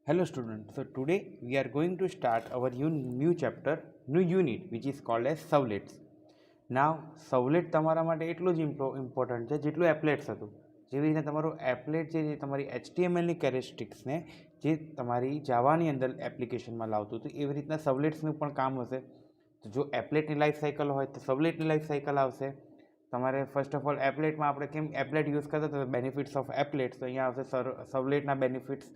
Hello students, so today we are going to start our new chapter, new unit which is called as servlets. Now servlet તમારા માટે એટલું જ important છે જેટલું applets હતું. જેવી રીતે તમારું એપ્લેટ જે તમારી HTMLની કેરેક્ટરિસ્ટિક્સને જે તમારી જાવાની અંદર એપ્લિકેશનમાં લાવતું હતું એવી રીતના સર્વલેટ્સનું પણ કામ હશે. તો જો એપ્લેટની લાઈફ સાયકલ હોય તો સર્વલેટની લાઈફ સાયકલ આવશે. તમારે ફર્સ્ટ ઓફ ઓલ એપ્લેટમાં આપણે કેમ એપ્લેટ યુઝ કરતા તો બેનિફિટ્સ ઓફ એપ્લેટ્સ, તો અહીંયા આવશે સર્વલેટના benefits.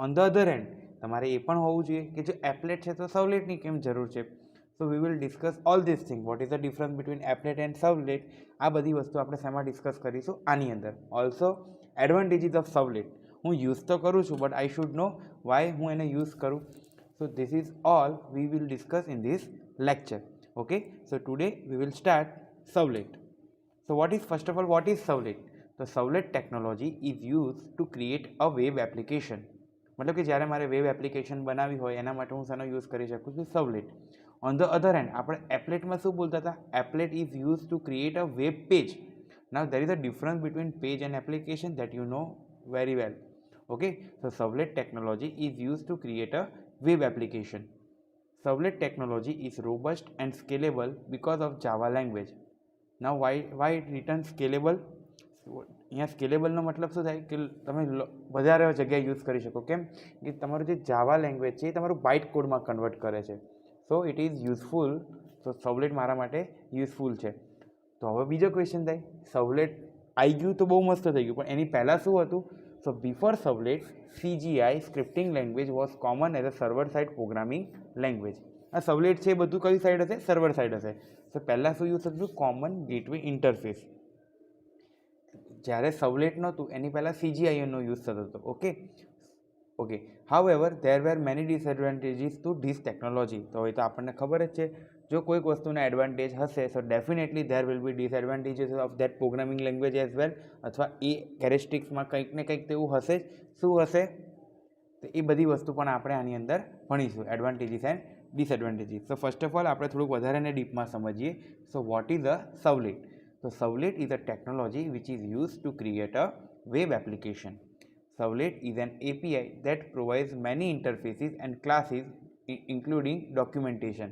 On the other end તમારે એ પણ હોવું જોઈએ કે જો એપ્લેટ છે તો સર્વલેટની કેમ જરૂર છે. So we will discuss all this thing, what is the difference between applet and servlet. આ બધી વસ્તુ આપણે શેમાં ડિસ્કસ કરીશું આની અંદર. Also advantages of servlet. હું યુઝ તો કરું છું but I should know why હું એને યુઝ કરું. So this is all we will discuss in this lecture. Okay, so today we will start servlet. So first of all, what is servlet? The servlet technology is used to create a web application. मतलब कि જ્યારે મારે web application બનાવી હોય એના માટે હું શેનો યુઝ કરી શકું છું? સર્વલેટ. ઓન ધ અધર હેન્ડ આપણે એપ્લેટમાં શું બોલતા હતા? Applet is use to create a web page. Now there is a difference between page and application that you know very well. Okay, so servlet technology is used to create a web application. Servlet technology is robust and scalable because of Java language. Now why it written scalable? અહીંયા સ્કેલેબલનો મતલબ શું થાય કે તમે વધારે જગ્યાએ use કરી શકો. કેમ કે તમારું જે જાવા લેંગ્વેજ છે એ તમારું બાઇટ કોડમાં કન્વર્ટ કરે છે. સો ઇટ ઇઝ યુઝફુલ. તો સર્વલેટ મારા માટે યુઝફુલ છે. તો હવે બીજો ક્વેશ્ચન થાય, સર્વલેટ આવી ગયું તો બહુ મસ્ત થઈ ગયું, પણ એની પહેલાં શું હતું? So before servlet CGI scripting language was common as a server side programming language. આ સર્વલેટ છે એ બધું કઈ સાઈડ હશે? સર્વર સાઇડ હશે. તો પહેલાં શું યુઝ થતું? Common gateway interface. જ્યારે સર્વલેટ નહોતું એની પહેલાં CGIનો યુઝ થતો હતો. Okay. However there were many disadvantages two this technology. તો હવે તો આપણને ખબર જ છે, જો કોઈક વસ્તુના એડવાન્ટેજ હશે સો definitely there will be disadvantages of that programming language as well. અથવા એ કેરેક્ટરિસ્ટિક્સમાં કંઈક ને કંઈક તેવું હશે જ. શું હશે? તો એ બધી વસ્તુ પણ આપણે આની અંદર ભણીશું, એડવાન્ટેજીસ એન્ડ ડિસએડવાન્ટેજીસ. તો ફર્સ્ટ ઓફ ઓલ આપણે થોડુંક વધારે ડીપમાં સમજીએ. So what is a servlet? So servlet is a technology which is used to create a web application. Servlet is an API that provides many interfaces and classes including documentation.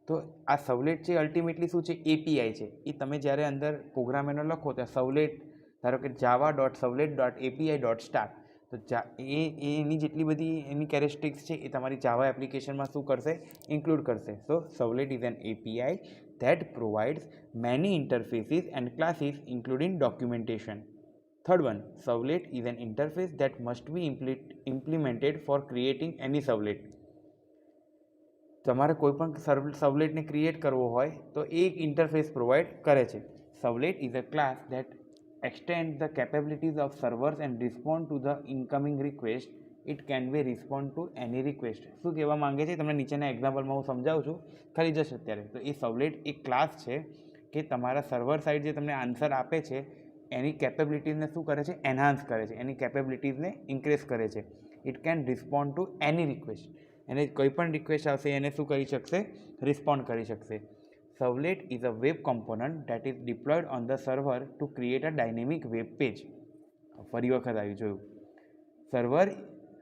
તો આ servlet છે ultimately શું છે? API છે. એ તમે જ્યારે અંદર programme એનો લખો તો સર્વલેટ, ધારો કે java.servlet.api.start, તો એની જેટલી બધી એની કેરેક્ટરિસ્ટિક્સ છે એ તમારી જાવા એપ્લિકેશનમાં શું કરશે? ઇન્ક્લુડ કરશે. So servlet is an API that provides many interfaces and classes including documentation. Third one, servlet is an interface that must be implemented for creating any servlet. તમારે કોઈ પણ સર્વલેટને ક્રિએટ કરવો હોય તો એ એક ઇન્ટરફેસ પ્રોવાઈડ કરે છે. Servlet is a class that extend the capabilities of servers and respond to the incoming request. It can be respond to any request. શું કહેવા માંગે છે તમને નીચેના એક્ઝામ્પલમાં હું સમજાવું છું, ખાલી જશે અત્યારે. તો એ સર્વલેટ એક ક્લાસ છે કે તમારા સર્વર સાઇડ જે તમને આન્સર આપે છે એની કેપેબિલિટીઝને શું કરે છે? એન્હાન્સ કરે છે, એની કેપેબિલિટીઝને ઇન્ક્રીઝ કરે છે. It can respond two any request. એને કોઈ પણ રિક્વેસ્ટ આવશે એને શું કરી શકશે? રિસ્પોન્ડ કરી શકશે. Servlet is a web component that is deployed on the server to create a dynamic web page. ફરી વખત આવી જોયું.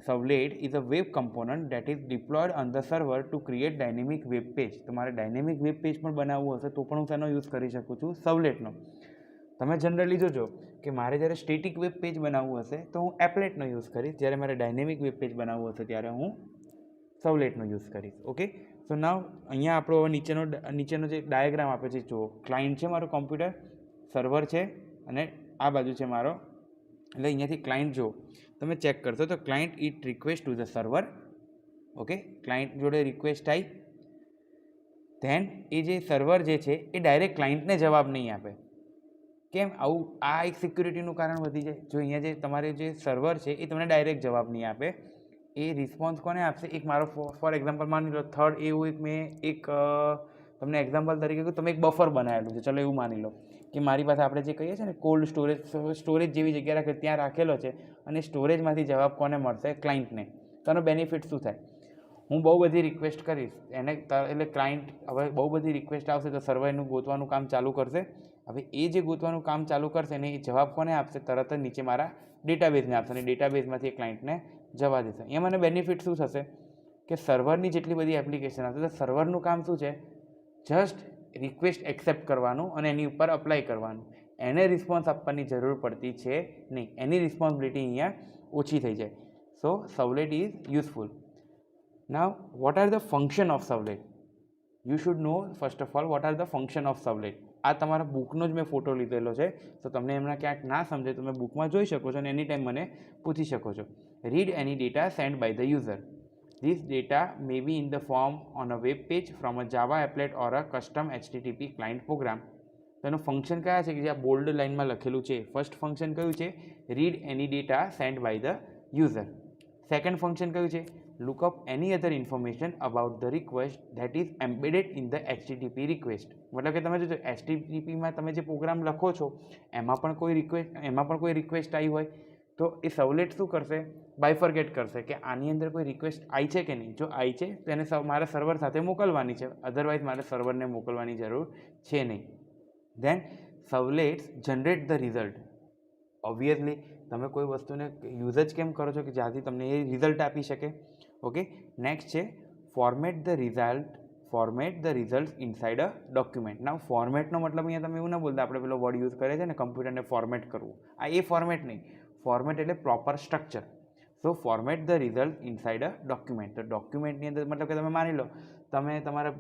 Servlet is a web component that is deployed on the server to create dynamic web page. તમારે dynamic web page પણ બનાવવું હશે તો પણ હું તેનો યુઝ કરી શકું છું? સર્વલેટનો. તમે જનરલી જોજો કે મારે જ્યારે સ્ટેટિક વેબ પેજ બનાવવું હશે તો હું એપ્લેટનો યુઝ કરીશ, જ્યારે મારે ડાયનેમિક વેબ પેજ બનાવવું હશે ત્યારે હું સર્વલેટનો યુઝ કરીશ. ઓકે, સો નાવ અહીંયા આપણો હવે નીચેનો જે ડાયાગ્રામ આપે છે જુઓ. ક્લાયન્ટ છે મારું કોમ્પ્યુટર, સર્વર છે અને આ બાજુ છે મારો, એટલે અહીંયાથી ક્લાયન્ટ જુઓ તમે ચેક કરશો તો client it request to the server. Okay, client જોડે રિક્વેસ્ટ આવી, ધેન એ જે સર્વર જે છે એ ડાયરેક્ટ ક્લાયન્ટને જવાબ નહીં આપે. કેમ આવું? આ એક સિક્યુરિટીનું કારણ વધી જાય. જો અહીંયા જે તમારે જે સર્વર છે એ તમને ડાયરેક્ટ જવાબ નહીં આપે, એ રિસ્પોન્સ કોને આપશે? એક મારો ફોર એક્ઝામ્પલ માની લો, થર્ડ એવું એક મેં એક તમને એક્ઝામ્પલ તરીકે કહું, તમે એક બફર બનાવેલું છે, ચલો એવું માની લો કે મારી પાસે આપણે જે કહીએ છીએ ને કોલ્ડ સ્ટોરેજ જેવી જગ્યા રાખે ત્યાં રાખેલો છે અને સ્ટોરેજમાંથી જવાબ કોને મળશે? ક્લાયન્ટને. તો એનો બેનિફિટ શું થાય? હું બહુ બધી રિક્વેસ્ટ કરીશ એને, એટલે ક્લાયન્ટ હવે બહુ બધી રિક્વેસ્ટ આવશે તો સર્વર એનું ગોતવાનું કામ ચાલુ કરશે હવે એ જે ગોતવાનું કામ ચાલુ કરશે ને એ જવાબ કોને આપશે? તરત જ નીચે મારા ડેટાબેઝને આપશે અને ડેટાબેઝમાંથી એ ક્લાયન્ટને જવા દેશે. એ મને બેનિફિટ શું થશે કે સર્વરની જેટલી બધી એપ્લિકેશન આવશે તો સર્વરનું કામ શું છે? જસ્ટ રિક્વેસ્ટ એક્સેપ્ટ કરવાનું અને એની ઉપર અપ્લાય કરવાનું. એને રિસ્પોન્સ આપવાની જરૂર પડતી છે નહીં. એની રિસ્પોન્સિબિલિટી અહીંયા ઓછી થઈ જાય. So servlet is useful. Now what are the function of servlet? You should know first of all what are the function of servlet. આ તમારા બુકનો જ મેં ફોટો લીધેલો છે, તો તમને એમના ક્યાંક ના સમજે તો તમે બુકમાં જોઈ શકો છો અને એની ટાઈમ મને પૂછી શકો છો. Read any data send by the user. This data may be in the form on a web page from a Java applet or a custom HTTP client program. તેનું ફંક્શન કયા છે કે જે આ બોલ્ડ લાઇનમાં લખેલું છે? ફર્સ્ટ ફંક્શન કયું છે? Read any data send by the user. Second function કયું છે? Look up any other information about the request that is embedded in the HTTP request. મતલબ કે તમે જો HTTPમાં તમે જે પ્રોગ્રામ લખો છો એમાં પણ કોઈ રિક્વેસ્ટ આવી હોય તો એ સર્વલેટ શું કરશે? બાયફર્ગેટ કરશે કે આની અંદર કોઈ રિક્વેસ્ટ આવી છે કે નહીં. જો આવી છે તો એને મારા સર્વર સાથે મોકલવાની છે, અધરવાઇઝ મારે સર્વરને મોકલવાની જરૂર છે નહીં. Then servlets generate the result. Obviously તમે કોઈ વસ્તુને યુઝ જ કેમ કરો છો કે જ્યાંથી તમને એ રિઝલ્ટ આપી શકે. ઓકે, નેક્સ્ટ છે format the result inside a document. Now ફોર્મેટનો મતલબ અહીંયા તમે એવું ના બોલતા આપણે પેલો વર્ડ યુઝ કરે છે ને કમ્પ્યુટરને ફોર્મેટ કરવું, આ એ ફોર્મેટ નહીં. ફોર્મેટ એટલે proper structure. So format the result inside a document. તો ડોક્યુમેન્ટની અંદર મતલબ કે તમે માની લો તમે તમારા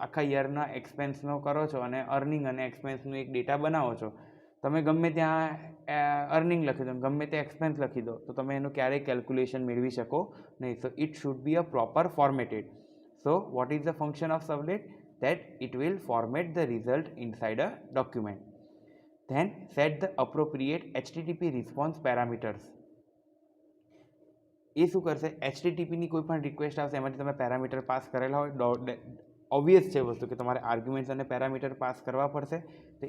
આખા યરના એક્સપેન્સનો કરો છો અને અર્નિંગ અને એક્સપેન્સનું એક ડેટા બનાવો છો. તમે ગમે ત્યાં અર્નિંગ લખી દો, ગમે ત્યાં એક્સપેન્સ લખી દો તો તમે એનું ક્યારેય કેલ્ક્યુલેશન મેળવી શકો નહીં. So it should be a proper formatted. So what is the function of servlet? That it will format the result inside a document. Then set the appropriate HTTP response parameters. એ શું કરશે? HTTPની કોઈ પણ request આવશે એમાંથી તમે parameter pass કરેલા હોય, ઓબ્વિયસ છે વસ્તુ કે તમારે આર્ગ્યુમેન્ટ્સ અને પેરામીટર પાસ કરવા પડશે. તો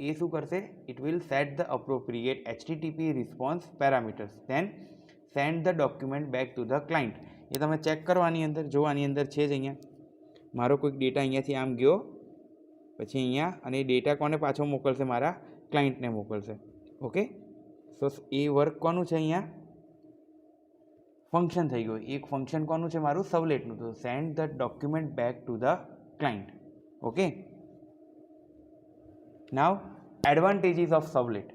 એ શું કરશે? It will set the appropriate HTTP response parameters. Then send the document back to the client. એ તમે ચેક કરો આની અંદર, જો આની અંદર છે જ અહીંયા મારો કોઈક ડેટા અહીંયાથી આમ ગયો પછી અહીંયા, અને એ ડેટા કોને પાછો મોકલશે? મારા ક્લાયન્ટને મોકલશે. ઓકે, સો એ વર્ક કોનું છે? અહીંયા ફંક્શન થઈ ગયું. એક ફંક્શન કોનું છે? મારું સર્વલેટનું. તો send the document back to the client. Okay, now advantages of servlet.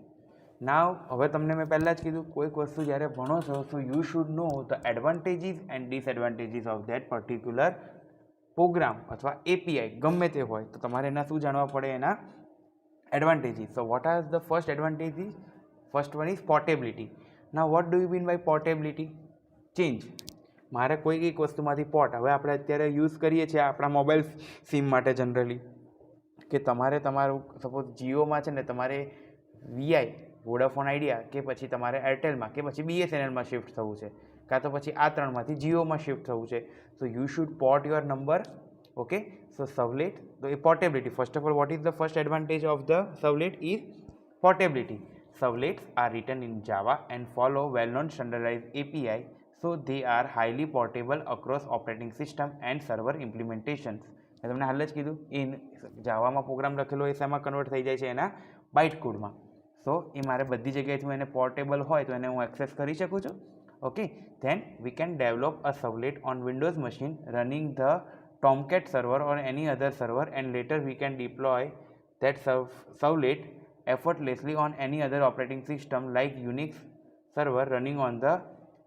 Now હવે તમને મેં પહેલાં જ કીધું કોઈક વસ્તુ જ્યારે ભણો છો તો you should know the advantages and disadvantages of that particular program અથવા એપીઆઈ ગમે તે હોય તો તમારે એના શું જાણવા પડે? એના advantages. So what are the first advantages? First one is portability. Now what do you mean by portability? Change. મારે કોઈ એક વસ્તુમાંથી પોર્ટ, હવે આપણે અત્યારે યુઝ કરીએ છીએ આપણા મોબાઈલ સિમ માટે જનરલી કે તમારે તમારું સપોઝ જીઓમાં છે ને તમારે વીઆઈ વોડાફોન આઈડિયા કે પછી તમારે એરટેલમાં કે પછી બીએસએનએલમાં શિફ્ટ થવું છે કાં તો પછી આ ત્રણમાંથી જીઓમાં શિફ્ટ થવું છે. So you should port your number. Okay, so servlet, the portability. First of all, what is the first advantage of the servlet? Is portability. Servlets are written in Java and follow well-known standardized API, so they are highly portable across operating system and server implementations. મેં તમને હાલ જ કીધું એ જાવામાં programme લખેલો એ શેમાં convert થઈ જાય છે? એના બાઇટ કોડમાં. સો એ મારે બધી જગ્યાએથી હું એને પોર્ટેબલ હોય તો એને હું એક્સેસ કરી શકું છું. Okay, then we can develop a servlet on Windows machine running the Tomcat server or any other server, and later we can deploy that servlet effortlessly on any other operating system like Unix server running on the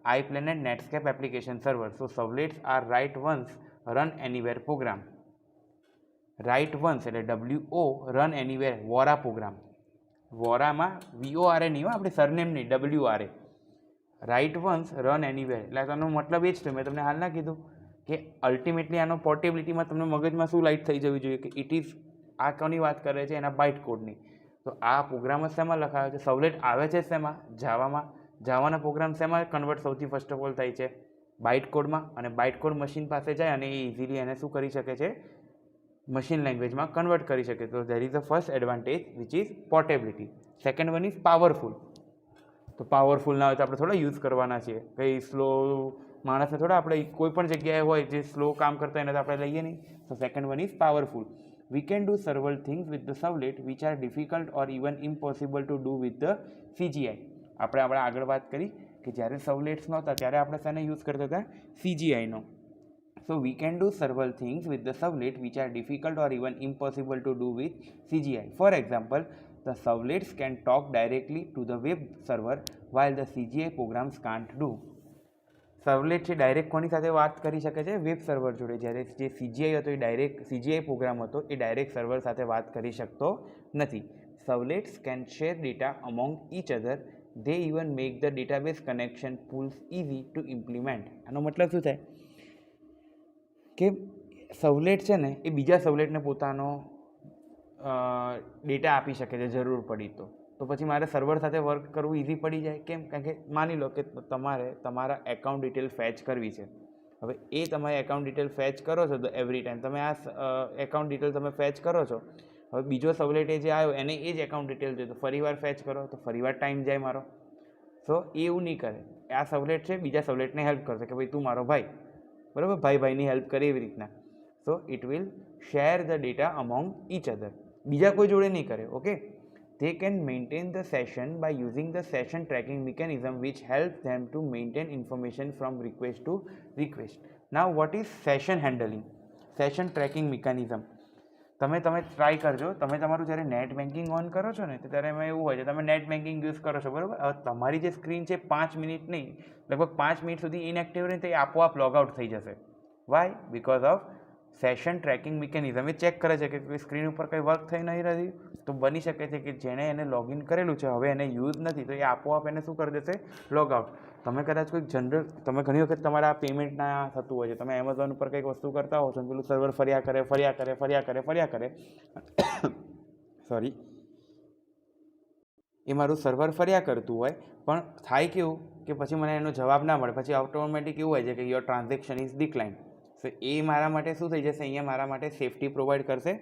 iPlanet Netscape application server. So servlets are write once run anywhere program. Write once એટલે WO run anywhere વોરા program. વોરામાં VORA નહીં, આપણે સરનેમ નહીં, WRA. Write once run anywhere એટલે આનો મતલબ એ જ છે, મેં તમને હાલ ના કીધું કે અલ્ટિમેટલી આનો પોર્ટેબિલિટીમાં તમને મગજમાં શું લાઇટ થઈ જવી જોઈએ કે ઇટ ઇઝ આ કોની વાત કરે છે? એના બાઇટ કોડની. તો આ પ્રોગ્રામ જ શેમાં લખાયો છે? સર્વલેટ આવે છે શેમાં? જાવામાં. જાવાના પ્રોગ્રામ શેમાં કન્વર્ટ સૌથી ફર્સ્ટ ઓફ ઓલ થાય છે? બાઇટ કોડમાં. અને બાઇટ કોડ મશીન પાસે જાય અને એ ઇઝીલી એને શું કરી શકે છે? મશીન લેંગ્વેજમાં કન્વર્ટ કરી શકે. તો there is the first advantage which is portability. Second one is powerful. તો પાવરફુલ ના હોય તો આપણે થોડા યુઝ કરવાના છીએ. કંઈ સ્લો માણસને થોડા આપણે કોઈ પણ જગ્યાએ હોય જે સ્લો કામ કરતા એને તો આપણે લઈએ નહીં. તો second one is powerful. We can do several things with the servlet which are difficult or even impossible to do with the CGI. આપણે આગળ વાત કરી કે જ્યારે સર્વલેટ્સ નહોતા ત્યારે આપણે શાને યુઝ કરતા હતા? CGIનો. So we can do several things with the servlet which are difficult or even impossible to do with CGI. For example, the servlets can talk directly to the web server while the CGI programs can't do. સર્વલેટ છે direct કોની સાથે વાત કરી શકે છે? Web server જોડે. જ્યારે જે CGI હતો એ ડાયરેક્ટ CGI પ્રોગ્રામ હતો એ ડાયરેક્ટ સર્વર સાથે વાત કરી શકતો નથી. Servlets can share data among each other. They even make the database connection pools easy to implement. આનો મતલબ શું થાય કે સર્વલેટ છે ને એ બીજા સર્વલેટને પોતાનો ડેટા આપી શકે છે જરૂર પડી તો પછી મારે સર્વર સાથે વર્ક કરવું ઇઝી પડી જાય. કેમ? કારણ કે માની લો કે તમારે તમારા એકાઉન્ટ ડિટેલ ફેચ કરવી છે. હવે એ તમારી એકાઉન્ટ ડિટેલ ફેચ કરો છો તો એવરી ટાઈમ તમે આ એકાઉન્ટ ડિટેલ તમે ફેચ કરો છો. હવે બીજો સર્વલેટ જે આવ્યો એને એ જ એકાઉન્ટ ડિટેલ જોઈએ તો ફરીવાર ફેચ કરો તો ફરીવાર ટાઈમ જાય મારો. સો એ એવું નહીં કરે. આ સર્વલેટ છે બીજા સર્વલેટને હેલ્પ કરશે કે ભાઈ તું મારો ભાઈ, બરાબર, ભાઈની હેલ્પ કરે એવી રીતના. So it will share the data among each other. બીજા કોઈ જોડે નહીં કરે. Okay. They can maintain the session by using the session tracking mechanism which helps them to maintain information from request to request. Now what is session handling? Session tracking mechanism. તમે try કરજો. તમે તમારું જ્યારે net banking on કરો છો ને ત્યારે એમાં એવું હોય છે તમે નેટ બેન્કિંગ યુઝ કરો છો, બરાબર. હવે તમારી જે સ્ક્રીન છે 5 મિનિટ નહીં, લગભગ 5 મિનિટ સુધી ઇનએક્ટિવ રહે તો એ આપોઆપ લોગઆઉટ થઈ જશે. Why? Because of session tracking mechanism. એ ચેક કરે છે કે સ્ક્રીન ઉપર કંઈ વર્ક થઈ નહીં રહ્યું તો બની શકે છે કે જેણે એને લોગિન કરેલું છે હવે એને યુઝ નથી તો એ આપોઆપ એને શું કરી દેશે? લોગઆઉટ. તમે કદાચ કોઈક જનરલ તમે ઘણી વખત તમારા પેમેન્ટના થતું હોય છે, તમે એમેઝોન ઉપર કંઈક વસ્તુ કરતા હો છો પેલું સર્વર ફર્યા કરે સોરી એ મારું સર્વર ફર્યા કરતું હોય પણ થાય કેવું કે પછી મને એનો જવાબ ના મળે, પછી ઓટોમેટિક એવું હોય છે કે your transaction is decline. So એ મારા માટે શું થઈ જશે? અહીંયા મારા માટે સેફટી પ્રોવાઈડ કરશે.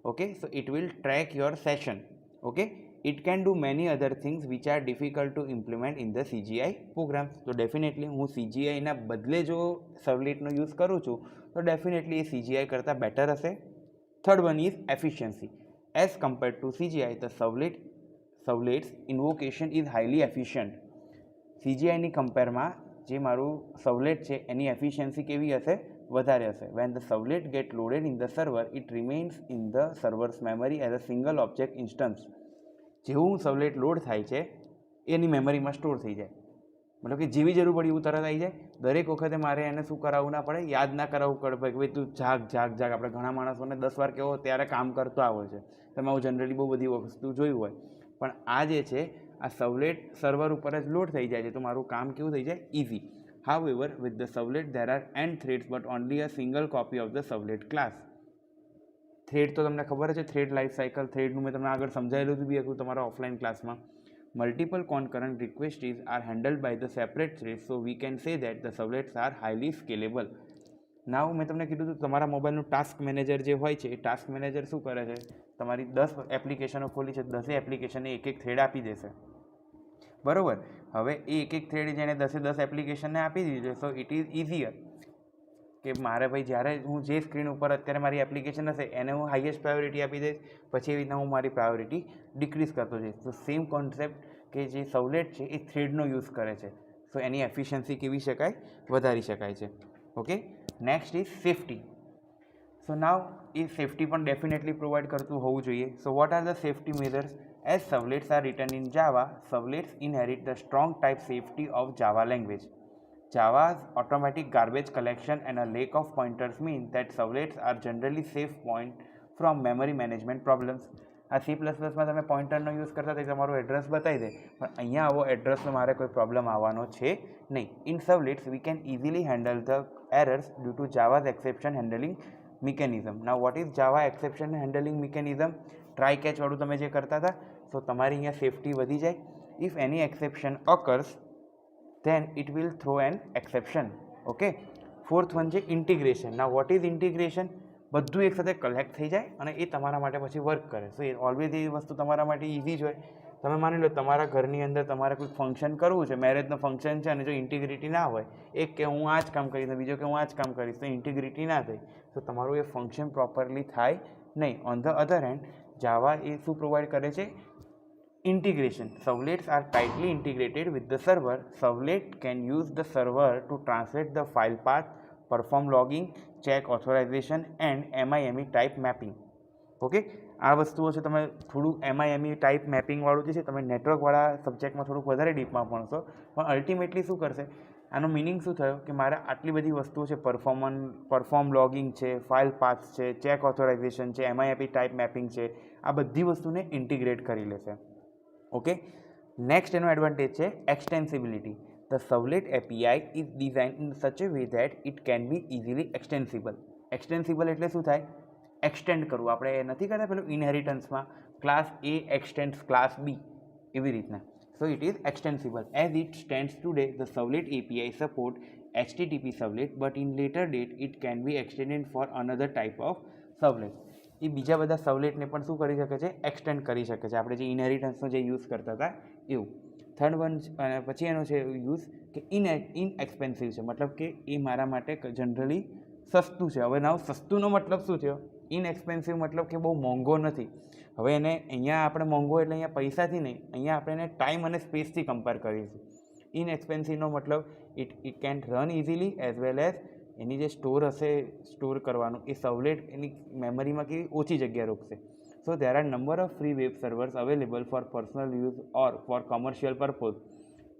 Okay. So it will track your session. Okay. It can do many other things which are difficult to implement in the CGI programs. તો ડેફિનેટલી હું CGIના બદલે જો સર્વલેટનો યુઝ કરું છું તો ડેફિનેટલી એ CGI કરતાં બેટર હશે. Third one is efficiency. As compared to CGI the servlets invocation is highly efficient. CGIની કમ્પેરમાં જે મારું સર્વલેટ છે એની એફિશિયન્સી કેવી હશે? વધારે હશે. When the servlet get loaded in the server it remains in the server's memory as a single object instance. જેવું સર્વલેટ લોડ થાય છે એની મેમરીમાં સ્ટોર થઈ જાય. મતલબ કે જેવી જરૂર પડી એવું તરત આવી જાય. દરેક વખતે મારે એને શું કરાવવું ના પડે? યાદ ના કરાવવું પડે કે ભાઈ તું જાગ. આપણે ઘણા માણસોને 10 વાર કહેવો ત્યારે કામ કરતો આવે છે. તમે આવું જનરલી બહુ બધી વસ્તુ જોયું હોય. પણ આ જે છે આ સર્વલેટ સર્વર ઉપર જ લોડ થઈ જાય છે તો મારું કામ કેવું થઈ જાય? Easy. However, with the servlet there are n threads but only a single copy of the servlet class. Thread તો તમને ખબર છે, થ્રેડ લાઈફ સાયકલ. થ્રેડનું મેં તમને આગળ સમજાયેલું હતું બી હતું તમારા ઓફલાઈન ક્લાસમાં. Multiple concurrent requests are handled by the separate threads, so we can say that the servlets are highly scalable. નાવ મેં તમને કીધું હતું તમારા મોબાઈલનું ટાસ્ક મેનેજર જે હોય છે એ ટાસ્ક મેનેજર શું કરે છે? તમારી 10 એપ્લિકેશનો ખોલી છે, 10 એપ્લિકેશનને એક થ્રેડ આપી દેશે, બરાબર. હવે એ એક થ્રેડ જેણે 10 એપ્લિકેશનને આપી દીધી છે સો ઇટ ઇઝ ઇઝીયર કે મારે ભાઈ જ્યારે હું જે સ્ક્રીન ઉપર અત્યારે મારી એપ્લિકેશન હશે એને હું હાઈએસ્ટ પ્રાયોરિટી આપી દઈશ, પછી એવી રીતના હું મારી પ્રાયોરિટી ડિક્રીઝ કરતો જઈશ. તો સેમ કોન્સેપ્ટ કે જે સર્વલેટ છે એ થ્રેડનો યુઝ કરે છે. સો એની એફિશિયન્સી કેવી શકાય? વધારી શકાય છે. Okay. Next is safety. So now એ સેફટી પણ ડેફિનેટલી પ્રોવાઈડ કરતું હોવું જોઈએ. So what are the safety measures? As servlets are written in Java, servlets inherit the strong type safety of Java language. Java's automatic garbage collection and a lack of pointers mean that servlets are generally safe point from memory management problems. આ C++માં તમે પોઇન્ટરનો use કરતા તો તમારું address બતાવી દે, પણ અહીંયા આવો એડ્રેસનો મારે કોઈ પ્રોબ્લેમ આવવાનો છે નહીં. In servlets we can easily handle the errors due to Java's exception handling mechanism. Now what is Java exception handling mechanism? Try કેચવાળું તમે જે કરતા હતા તો તમારી અહીંયા સેફટી વધી જાય. If any exception occurs then it will throw an exception. Okay. Fourth one છે integration. Now what is integration? બધું એકસાથે કલેક્ટ થઈ જાય અને એ તમારા માટે પછી વર્ક કરે. સો એ ઓલવેઝ એ વસ્તુ તમારા માટે ઇઝી જ હોય. તમે માની લો તમારા ઘરની અંદર તમારે કોઈ ફંક્શન કરવું છે, મેરેજનું ફંક્શન છે, અને જો ઇન્ટિગ્રિટી ના હોય, એક કે હું આ જ કામ કરીશ, બીજો કે હું આ જ કામ કરીશ, તો ઇન્ટિગ્રિટી ના થઈ તો તમારું એ ફંક્શન પ્રોપરલી થાય નહીં. On the other hand Java એ શું પ્રોવાઈડ કરે છે? Integration. Servlets are tightly integrated with the server. Servlet can use the server to translate the file path, perform logging, check authorization and MIME type mapping. Okay, આ વસ્તુઓ છે. તમે થોડું MIME type મેપિંગવાળું જે છે તમે નેટવર્કવાળા સબ્જેક્ટમાં થોડુંક વધારે ડીપમાં ભણશો, પણ અલ્ટિમેટલી શું કરશે, આનો મિનિંગ શું થયો કે મારે આટલી બધી વસ્તુઓ છે, પરફોર્મ લોગિંગ છે, ફાઇલ પાથ્સ છે, ચેક ઓથોરાઇઝેશન છે, MIME ટાઈપ મેપિંગ છે, આ બધી વસ્તુને ઇન્ટિગ્રેટ કરી લેશે. ઓકે, નેક્સ્ટ એનો એડવાન્ટેજ છે extensibility. The servlet API is design in such a way that it can be easily extensible. Extensible એટલે શું થાય? એક્સટેન્ડ કરવું. આપણે નથી કરતા પેલું ઇનહેરિટન્સમાં class A extends class B, એવી રીતના. So it is extensible. As it stands today the servlet API support HTTP servlet, but in later date it can be extended for another type of servlet. એ બીજા બધા સર્વલેટને પણ શું કરી શકે છે? એક્સટેન્ડ કરી શકે છે. આપણે જે ઇનહેરિટન્સનો જે યુઝ કરતા હતા એવું. થર્ડ વન પછી એનો છે યુઝ કે ઇનએક્સપેન્સિવ છે, મતલબ કે એ મારા માટે જનરલી સસ્તું છે. હવે નાવ સસ્તુંનો મતલબ શું થયો? ઇનએક્સપેન્સિવ મતલબ કે બહુ મોંઘો નથી. હવે એને અહીંયા આપણે મોંઘો એટલે અહીંયા પૈસાથી નહીં, અહીંયા આપણે એને ટાઈમ અને સ્પેસથી કમ્પેર કરીશું. ઇનએક્સપેન્સિવનો મતલબ it can run easily as well as any જે સ્ટોર હશે, સ્ટોર કરવાનું એ સર્વલેટ એની મેમરીમાં કેવી ઓછી જગ્યા રોકશે. So there are number of free web servers available for personal use or for commercial purpose.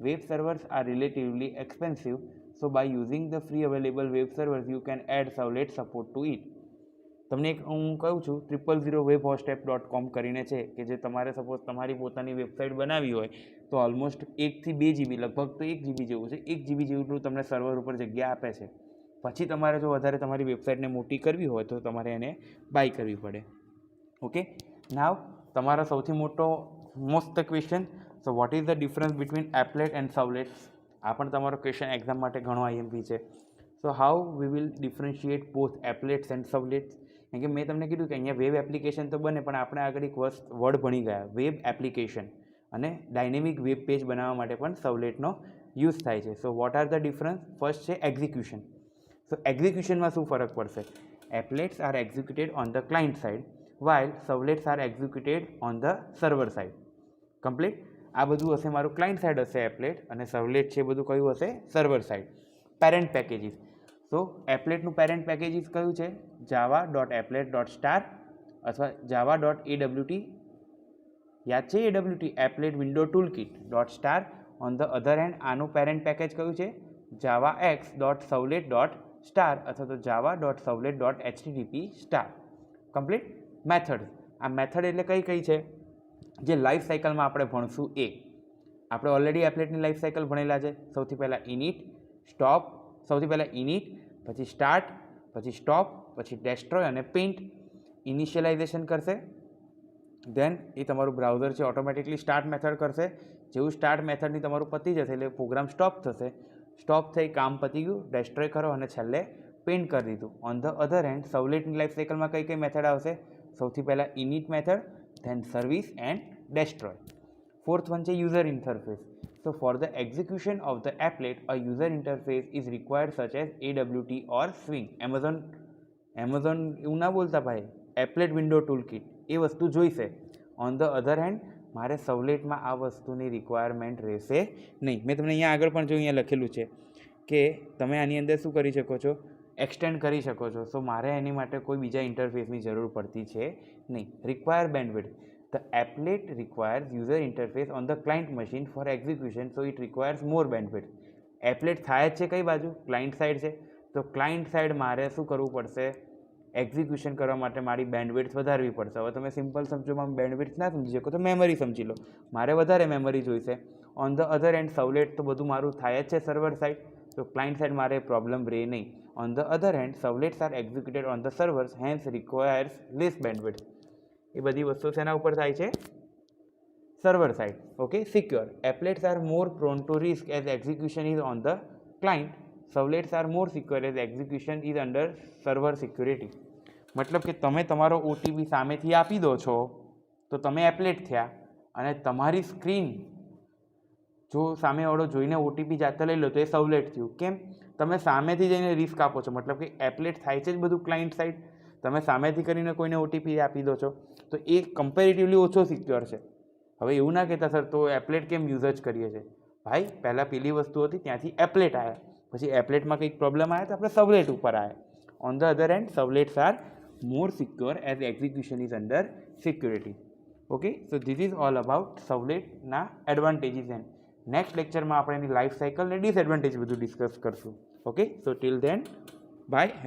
Web servers are relatively expensive, so by using the free available web servers you can add servlet support to it. તમને એક હું કહું છું 000webhostap.com કરીને છે કે જે તમારે સપોઝ તમારી પોતાની વેબસાઇટ બનાવી હોય તો ઓલમોસ્ટ 1 થી 2 GB, લગભગ તો 1 GB જેવું છે, 1 GB જેવું તમને સર્વર ઉપર જગ્યા આપે છે. પછી તમારે જો વધારે તમારી વેબસાઇટને મોટી કરવી હોય તો તમારે એને બાય કરવી પડે. ઓકે, નાવ તમારો સૌથી most question, so what is the difference between applet and servlets? આ પણ તમારો ક્વેશ્ચન એક્ઝામ માટે ઘણો IMP છે. So how we will differentiate both applets and servlets? કેમ કે મેં તમને કીધું કે અહીંયા વેબ એપ્લિકેશન તો બને, પણ આપણે આગળ એક વર્ડ ભણી ગયા, વેબ એપ્લિકેશન, અને ડાયનેમિક વેબ પેજ બનાવવા માટે પણ સર્વલેટનો યુઝ થાય છે. So what are the difference? First છે એક્ઝિક્યુશન. સો એક્ઝિક્યુશનમાં શું ફરક પડશે? Applets are executed on the client side while servlets are executed on the server side. Complete. આ બધું હશે મારું ક્લાયન્ટ સાઇડ હશે એપ્લેટ, અને સર્વલેટ છે બધું કયું હશે? Server side. Parent packages. So એપ્લેટનું પેરેન્ટ પેકેજીસ કયું છે? java.applet.star અથવા java.awt. યાદ છે AWT? Applet window toolkit .star. On the other hand આનું પેરેન્ટ પેકેજ કયું છે? javax.servlet.star અથવા તો java.servlet.http સ્ટાર. કમ્પ્લીટ. મેથડ. આ મેથડ એટલે કઈ છે? જે લાઈફ સાયકલમાં આપણે ભણશું એ. આપણે ઓલરેડી એપ્લેટની લાઈફ સાયકલ ભણેલા છે. સૌથી પહેલાં ઇનિટ, સ્ટોપ, સૌથી પહેલાં ઇનિટ, પછી સ્ટાર્ટ, પછી સ્ટોપ, પછી ડેસ્ટ્રોય અને પેઇન્ટ. ઇનિશિયલાઇઝેશન કરશે, દેન એ તમારું બ્રાઉઝર છે ઓટોમેટિકલી સ્ટાર્ટ મેથડ કરશે. જેવું સ્ટાર્ટ મેથડની તમારું પતી જશે એટલે પ્રોગ્રામ સ્ટોપ થશે. સ્ટોપ થઈ કામ પતી ગયું, ડેસ્ટ્રોય કરો અને છેલ્લે પેઇન્ટ કરી દીધું. ઓન ધ અધર હેન્ડ સર્વલેટની લાઈફ સાયકલમાં કઈ મેથડ આવશે? સૌથી પહેલાં init method, then service and destroy. Fourth one છે user interface. So for the execution of the applet a user interface is required such as AWT or swing. Amazon એવું ના બોલતા ભાઈ, એપ્લેટ વિન્ડો ટૂલકિટ એ વસ્તુ જોઈશે. On the other hand મારે સર્વલેટમાં આ વસ્તુની રિક્વાયરમેન્ટ રહેશે નહીં. મેં તમને અહીંયા આગળ પણ જો અહીંયા લખેલું છે કે તમે આની અંદર શું કરી શકો છો? એક્સટેન્ડ કરી શકો છો. સો મારે એની માટે કોઈ બીજા ઇન્ટરફેસની જરૂર પડતી છે નહીં. Require bandwidth. The applet requires user interface on the client machine for execution, so it requires more bandwidth. Applet થાય જ છે કઈ બાજુ? ક્લાયન્ટ સાઇડ છે. તો ક્લાયન્ટ સાઇડ મારે શું કરવું પડશે? એક્ઝિક્યુશન કરવા માટે મારી બેન્ડવિડ્થ વધારવી પડશે. હવે તમે સિમ્પલ સમજોમાં બેન્ડવિડ્થ ના સમજી શકો તો મેમરી સમજી લો. મારે વધારે મેમરી જોઈશે. ઓન ધ અધર એન્ડ સર્વલેટ તો બધું મારું થાય જ છે સર્વર સાઇડ, તો ક્લાયન્ટ સાઇડ મારે પ્રોબ્લેમ રહે નહીં. On the other hand, servlets are executed on the servers, hence requires less bandwidth. એ બધી વસ્તુ શેના ઉપર થાય છે? Server side. Okay, secure. Applets are more prone to risk as execution is on the client. Servlets are more secure as execution is under server security. મતલબ કે તમે તમારો OTP સામેથી આપી દો છો તો તમે એપ્લેટ થયા, અને તમારી સ્ક્રીન જો સામેવાળો જોઈને OTP જાતે લઈ લો તો એ સર્વલેટ થયું. કેમ? તમે સામેથી જઈને રિસ્ક આપો છો. મતલબ કે એપ્લેટ થાય છે જ બધું ક્લાયન્ટ સાઇડ, તમે સામેથી કરીને કોઈને ઓટીપી આપી દો છો તો એ કમ્પેરેટિવલી ઓછો સિક્યોર છે. હવે એવું ના કહેતા સર તો એપ્લેટ કેમ યુઝ જ કરીએ છીએ. ભાઈ પહેલાં પેલી વસ્તુ હતી ત્યાંથી એપ્લેટ આવ્યા, પછી એપ્લેટમાં કંઈક પ્રોબ્લેમ આવ્યા તો આપણે સવલેટ ઉપર આવ્યા. On the other end servlets are more secure as execution is under security. Okay, so this is all about સવલેટ ના એડવાન્ટેજીસ એન્ડ નેક્સ્ટ લેક્ચરમાં આપણે એની લાઈફ સાયકલ ને ડિસએડવાન્ટેજ બધું ડિસ્કસ કરશું. Okay, so till then by, have